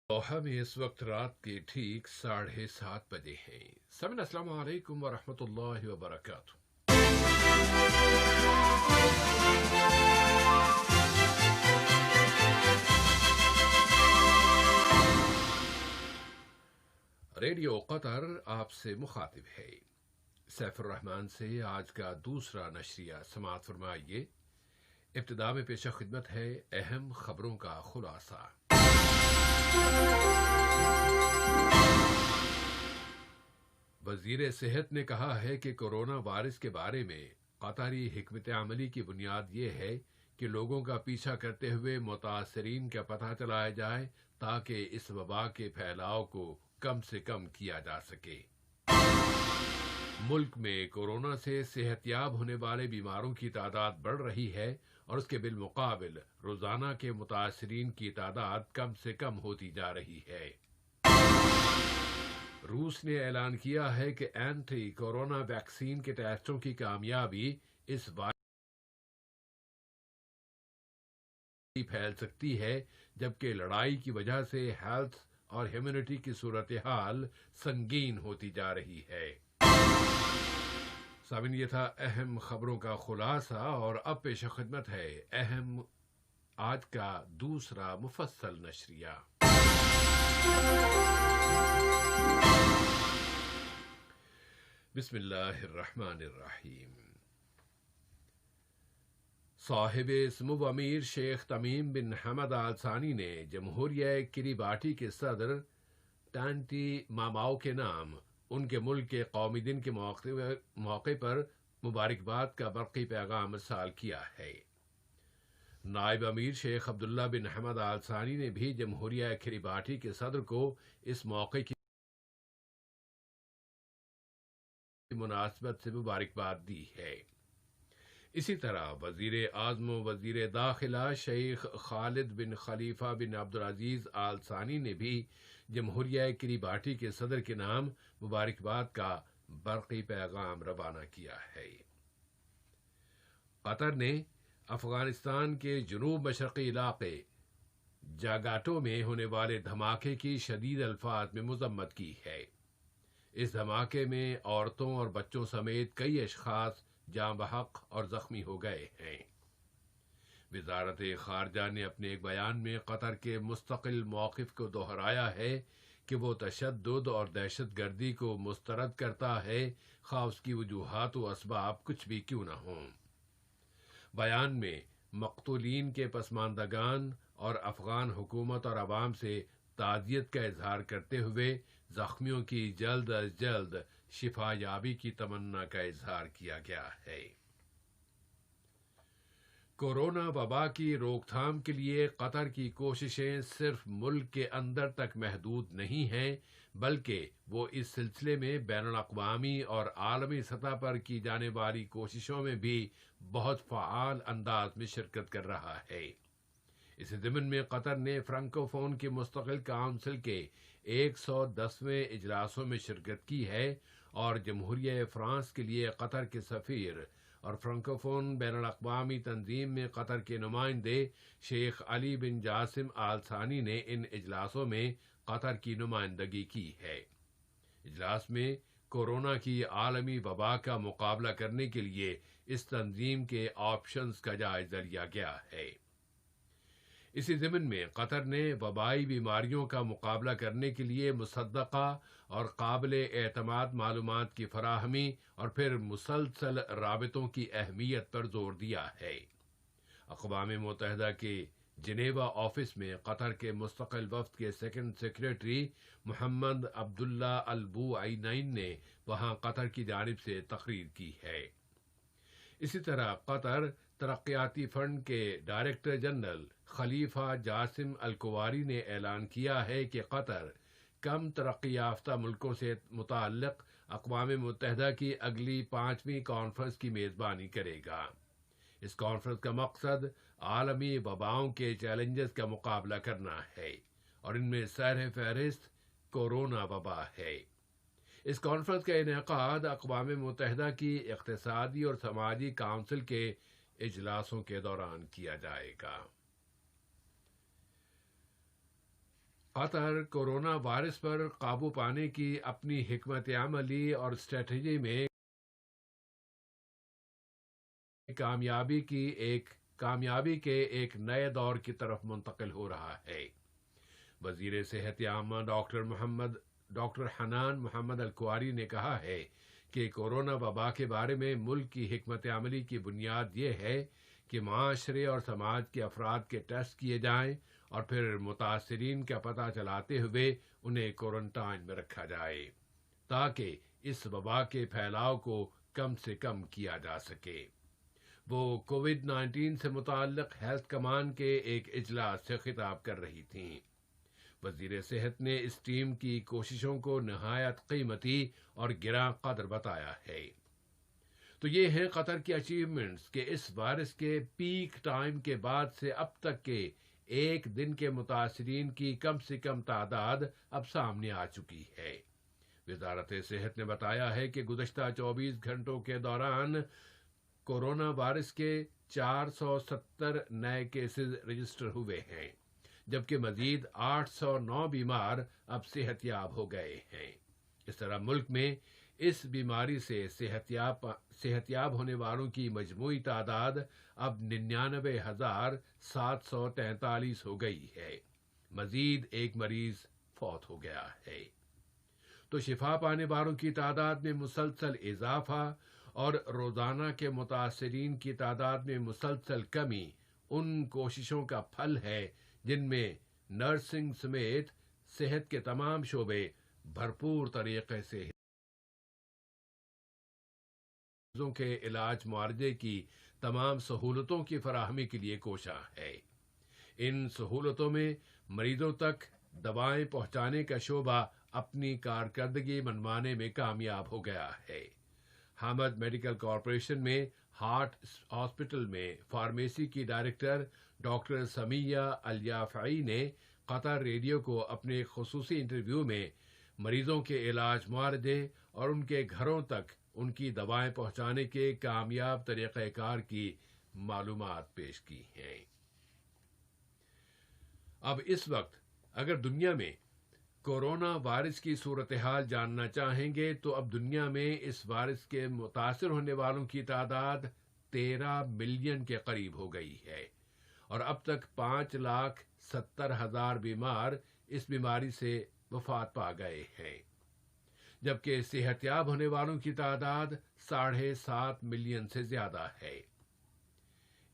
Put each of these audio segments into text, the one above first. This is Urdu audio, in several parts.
دوحہ میں اس وقت رات کے ٹھیک 7:30 بجے ہیں۔ سامعین السلام علیکم ورحمۃ اللہ وبرکاتہ۔ ریڈیو قطر آپ سے مخاطب ہے۔ سیف الرحمان سے آج کا دوسرا نشریہ سماعت فرمائیے۔ ابتدا میں پیش خدمت ہے اہم خبروں کا خلاصہ۔ وزیر صحت نے کہا ہے کہ کورونا وائرس کے بارے میں قطری حکمت عملی کی بنیاد یہ ہے کہ لوگوں کا پیچھا کرتے ہوئے متاثرین کا پتہ چلایا جائے تاکہ اس وبا کے پھیلاؤ کو کم سے کم کیا جا سکے۔ ملک میں کورونا سے صحت یاب ہونے والے بیماروں کی تعداد بڑھ رہی ہے اور اس کے بالمقابل روزانہ کے متاثرین کی تعداد کم سے کم ہوتی جا رہی ہے۔ روس نے اعلان کیا ہے کہ اینٹی کورونا ویکسین کے ٹیسٹوں کی کامیابی اس وائرس پھیل سکتی ہے، جبکہ لڑائی کی وجہ سے ہیلتھ اور ہیومینٹی کی صورتحال سنگین ہوتی جا رہی ہے۔ سامعین، یہ تھا اہم خبروں کا خلاصہ، اور اب پیش خدمت ہے اہم آج کا دوسرا مفصل نشریہ۔ بسم اللہ الرحمن الرحیم۔ صاحب سمو امیر شیخ تمیم بن حمد آل ثانی نے جمہوریہ کریباٹی کے صدر ٹانٹی ماماؤ کے نام ان کے ملک کے قومی دن کے موقع پر مبارکباد کا برقی پیغام ارسال کیا ہے۔ نائب امیر شیخ عبداللہ بن حمد آل ثانی نے بھی جمہوریہ کریباٹی کے صدر کو اس موقع کی مناسبت سے مبارکباد دی ہے۔ اسی طرح وزیر اعظم و وزیر داخلہ شیخ خالد بن خلیفہ بن عبدالعزیز آل ثانی نے بھی جمہوریہ کریباٹی کے صدر کے نام مبارکباد کا برقی پیغام روانہ کیا ہے۔ قطر نے افغانستان کے جنوب مشرقی علاقے جاگاٹو میں ہونے والے دھماکے کی شدید الفاظ میں مذمت کی ہے۔ اس دھماکے میں عورتوں اور بچوں سمیت کئی اشخاص جاں بحق اور زخمی ہو گئے ہیں۔ وزارت خارجہ نے اپنے ایک بیان میں قطر کے مستقل موقف کو دہرایا ہے کہ وہ تشدد اور دہشت گردی کو مسترد کرتا ہے، خواہ اس کی وجوہات و اسباب کچھ بھی کیوں نہ ہوں۔ بیان میں مقتولین کے پسماندگان اور افغان حکومت اور عوام سے تعزیت کا اظہار کرتے ہوئے زخمیوں کی جلد از جلد شفا یابی کی تمنا کا اظہار کیا گیا ہے۔ کورونا وبا کی روک تھام کے لیے قطر کی کوششیں صرف ملک کے اندر تک محدود نہیں ہیں، بلکہ وہ اس سلسلے میں بین الاقوامی اور عالمی سطح پر کی جانے والی کوششوں میں بھی بہت فعال انداز میں شرکت کر رہا ہے۔ اس ضمن میں قطر نے فرانکو فون کی مستقل کونسل کے 110ویں اجلاسوں میں شرکت کی ہے اور جمہوریہ فرانس کے لیے قطر کے سفیر اور فرانکو فون بین الاقوامی تنظیم میں قطر کے نمائندے شیخ علی بن جاسم آل ثانی نے ان اجلاسوں میں قطر کی نمائندگی کی ہے۔ اجلاس میں کورونا کی عالمی وبا کا مقابلہ کرنے کے لیے اس تنظیم کے آپشنز کا جائزہ لیا گیا ہے۔ اسی ضمن میں قطر نے وبائی بیماریوں کا مقابلہ کرنے کے لیے مصدقہ اور قابل اعتماد معلومات کی فراہمی اور پھر مسلسل رابطوں کی اہمیت پر زور دیا ہے۔ اقوام متحدہ کے جنیوا آفس میں قطر کے مستقل وفد کے سیکنڈ سیکریٹری محمد عبداللہ البو عینین نے وہاں قطر کی جانب سے تقریر کی ہے۔ اسی طرح قطر ترقیاتی فنڈ کے ڈائریکٹر جنرل خلیفہ جاسم الکواری نے اعلان کیا ہے کہ قطر کم ترقی یافتہ ملکوں سے متعلق اقوام متحدہ کی اگلی 5ویں کانفرنس کی میزبانی کرے گا۔ اس کانفرنس کا مقصد عالمی وباؤں کے چیلنجز کا مقابلہ کرنا ہے اور ان میں سر فہرست کورونا وبا ہے۔ اس کانفرنس کا انعقاد اقوام متحدہ کی اقتصادی اور سماجی کونسل کے اجلاسوں کے دوران کیا جائے گا۔ قطر کورونا وائرس پر قابو پانے کی اپنی حکمت عملی اور اسٹریٹجی میں کامیابی کے ایک نئے دور کی طرف منتقل ہو رہا ہے۔ وزیر صحت عامہ ڈاکٹر حنان محمد الکواری نے کہا ہے کہ کورونا وبا کے بارے میں ملک کی حکمت عملی کی بنیاد یہ ہے کہ معاشرے اور سماج کے افراد کے ٹیسٹ کیے جائیں اور پھر متاثرین کا پتہ چلاتے ہوئے انہیں کوارنٹائن میں رکھا جائے تاکہ اس وبا کے پھیلاؤ کو کم سے کم کیا جا سکے۔ وہ کووڈ-19 سے متعلق ہیلتھ کمان کے ایک اجلاس سے خطاب کر رہی تھیں۔ وزیر صحت نے اس ٹیم کی کوششوں کو نہایت قیمتی اور گراں قدر بتایا ہے۔ تو یہ ہیں قطر کی اچیومنٹس کہ اس وائرس کے پیک ٹائم کے بعد سے اب تک کے ایک دن کے متاثرین کی کم سے کم تعداد اب سامنے آ چکی ہے۔ وزارت صحت نے بتایا ہے کہ گزشتہ 24 گھنٹوں کے دوران کورونا وائرس کے 470 نئے کیسز رجسٹر ہوئے ہیں، جبکہ مزید 809 بیمار اب صحت یاب ہو گئے ہیں۔ اس طرح ملک میں اس بیماری سے صحت یاب ہونے والوں کی مجموعی تعداد اب 99,743 ہو گئی ہے۔ مزید ایک مریض فوت ہو گیا ہے۔ تو شفا پانے والوں کی تعداد میں مسلسل اضافہ اور روزانہ کے متاثرین کی تعداد میں مسلسل کمی ان کوششوں کا پھل ہے جن میں نرسنگ سمیت صحت کے تمام شعبے بھرپور طریقے سے مریضوں کے علاج معالجے کی تمام سہولتوں کی فراہمی کے لیے کوشاں ہے۔ ان سہولتوں میں مریضوں تک دوائیں پہنچانے کا شعبہ اپنی کارکردگی منوانے میں کامیاب ہو گیا ہے۔ حامد میڈیکل کارپوریشن میں ہارٹ ہاسپٹل میں فارمیسی کی ڈائریکٹر ڈاکٹر سمیہ الیافعی نے قطر ریڈیو کو اپنے خصوصی انٹرویو میں مریضوں کے علاج معالجے اور ان کے گھروں تک ان کی دوائیں پہنچانے کے کامیاب طریقہ کار کی معلومات پیش کی ہیں۔ اب اس وقت اگر دنیا میں کورونا وائرس کی صورتحال جاننا چاہیں گے تو اب دنیا میں اس وائرس کے متاثر ہونے والوں کی تعداد 13 ملین کے قریب ہو گئی ہے اور اب تک 5,70,000 بیمار اس بیماری سے وفات پا گئے ہیں، جبکہ صحت یاب ہونے والوں کی تعداد 7.5 ملین سے زیادہ ہے۔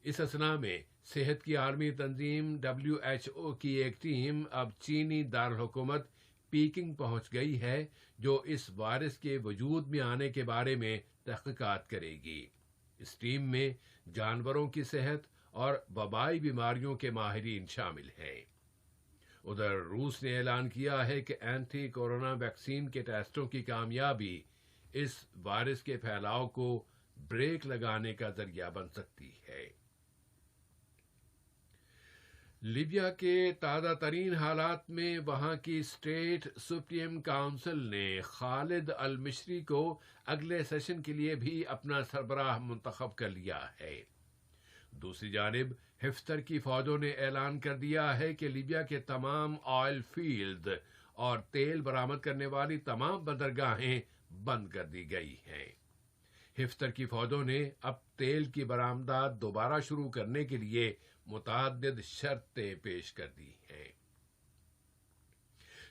اس اثنا میں صحت کی عالمی تنظیم WHO کی ایک ٹیم اب چینی دارالحکومت پیکنگ پہنچ گئی ہے جو اس وائرس کے وجود میں آنے کے بارے میں تحقیقات کرے گی۔ اس ٹیم میں جانوروں کی صحت اور وبائی بیماریوں کے ماہرین شامل ہیں۔ ادھر روس نے اعلان کیا ہے کہ اینٹی کورونا ویکسین کے ٹیسٹوں کی کامیابی اس وائرس کے پھیلاؤ کو بریک لگانے کا ذریعہ بن سکتی ہے۔ لیبیا کے تازہ ترین حالات میں وہاں کی اسٹیٹ سپریم کونسل نے خالد المشری کو اگلے سیشن کے لیے بھی اپنا سربراہ منتخب کر لیا ہے۔ دوسری جانب حفتر کی فوجوں نے اعلان کر دیا ہے کہ لیبیا کے تمام آئل فیلڈز اور تیل برآمد کرنے والی تمام بندرگاہیں بند کر دی گئی ہیں۔ حفتر کی فوجوں نے اب تیل کی برآمدات دوبارہ شروع کرنے کے لیے متعدد شرطیں پیش کر دی ہیں۔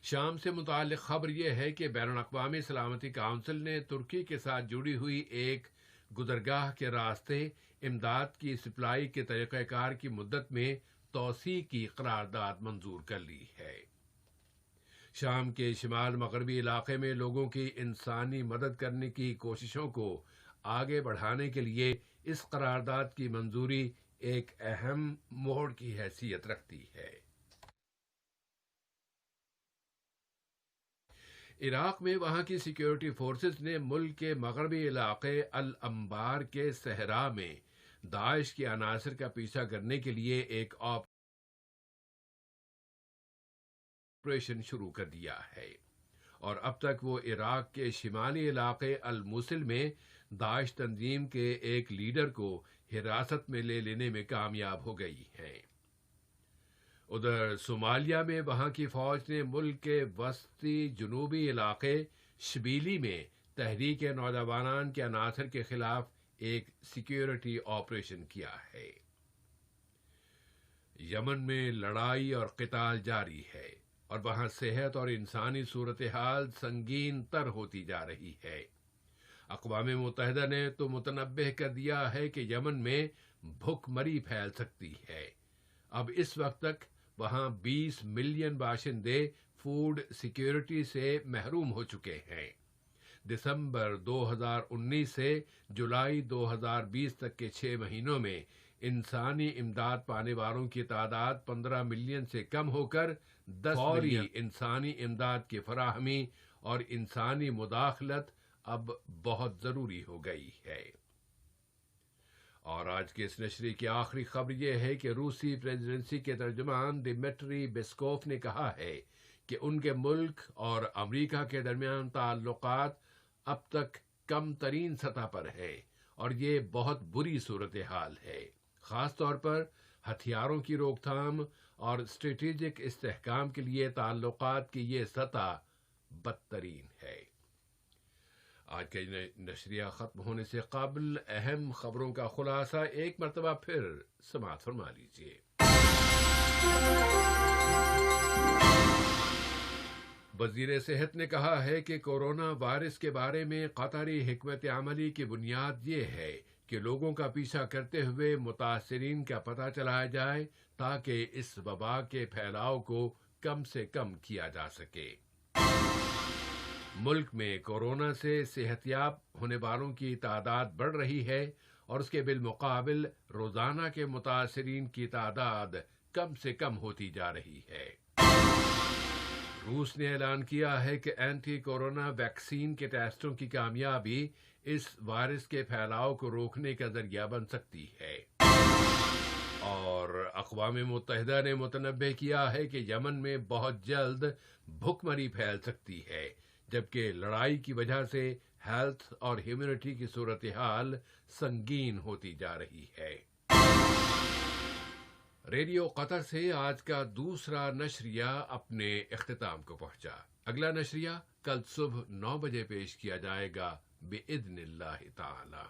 شام سے متعلق خبر یہ ہے کہ بین الاقوامی سلامتی کونسل نے ترکی کے ساتھ جڑی ہوئی ایک گزرگاہ کے راستے امداد کی سپلائی کے طریقہ کار کی مدت میں توسیع کی قرارداد منظور کر لی ہے۔ شام کے شمال مغربی علاقے میں لوگوں کی انسانی مدد کرنے کی کوششوں کو آگے بڑھانے کے لیے اس قرارداد کی منظوری ایک اہم موڑ کی حیثیت رکھتی ہے۔ عراق میں وہاں کی سیکیورٹی فورسز نے ملک کے مغربی علاقے الانبار کے صحرا میں داعش کے عناصر کا پیچھا کرنے کے لیے ایک آپریشن شروع کر دیا ہے اور اب تک وہ عراق کے شمالی علاقے الموصل میں داعش تنظیم کے ایک لیڈر کو حراست میں لے لینے میں کامیاب ہو گئی ہیں۔ ادھر صومالیہ میں وہاں کی فوج نے ملک کے وسطی جنوبی علاقے شبیلی میں تحریک نوجوانان کے عناصر کے خلاف ایک سیکیورٹی آپریشن کیا ہے۔ یمن میں لڑائی اور قتال جاری ہے اور وہاں صحت اور انسانی صورتحال سنگین تر ہوتی جا رہی ہے۔ اقوام متحدہ نے تو متنبہ کر دیا ہے کہ یمن میں بھوک مری پھیل سکتی ہے۔ اب اس وقت تک وہاں 20 ملین باشندے فوڈ سیکیورٹی سے محروم ہو چکے ہیں۔ دسمبر 2019 سے جولائی 2020 تک کے 6 مہینوں میں انسانی امداد پانے والوں کی تعداد 15 ملین سے کم ہو کر 10 فوری انسانی امداد کی فراہمی اور انسانی مداخلت اب بہت ضروری ہو گئی ہے۔ اور آج کے اس نشریے کی آخری خبر یہ ہے کہ روسی پریزیڈنسی کے ترجمان دمیٹری پیسکوف نے کہا ہے کہ ان کے ملک اور امریکہ کے درمیان تعلقات اب تک کم ترین سطح پر ہیں اور یہ بہت بری صورتحال ہے، خاص طور پر ہتھیاروں کی روک تھام اور اسٹریٹجک استحکام کے لیے تعلقات کی یہ سطح بدترین ہے۔ آج کا نشریہ ختم ہونے سے قبل اہم خبروں کا خلاصہ ایک مرتبہ پھر سماعت فرما لیجیے۔ وزیر صحت نے کہا ہے کہ کورونا وائرس کے بارے میں قطری حکمت عملی کی بنیاد یہ ہے کہ لوگوں کا پیچھا کرتے ہوئے متاثرین کا پتہ چلایا جائے تاکہ اس وبا کے پھیلاؤ کو کم سے کم کیا جا سکے۔ ملک میں کورونا سے صحت یاب ہونے والوں کی تعداد بڑھ رہی ہے اور اس کے بالمقابل روزانہ کے متاثرین کی تعداد کم سے کم ہوتی جا رہی ہے۔ روس نے اعلان کیا ہے کہ اینٹی کورونا ویکسین کے ٹیسٹوں کی کامیابی اس وائرس کے پھیلاؤ کو روکنے کا ذریعہ بن سکتی ہے۔ اور اقوام متحدہ نے متنبہ کیا ہے کہ یمن میں بہت جلد بھوک مری پھیل سکتی ہے، جبکہ لڑائی کی وجہ سے ہیلتھ اور ہیومینٹی کی صورتحال سنگین ہوتی جا رہی ہے۔ ریڈیو قطر سے آج کا دوسرا نشریہ اپنے اختتام کو پہنچا۔ اگلا نشریہ کل صبح 9 بجے پیش کیا جائے گا بإذن اللہ تعالی۔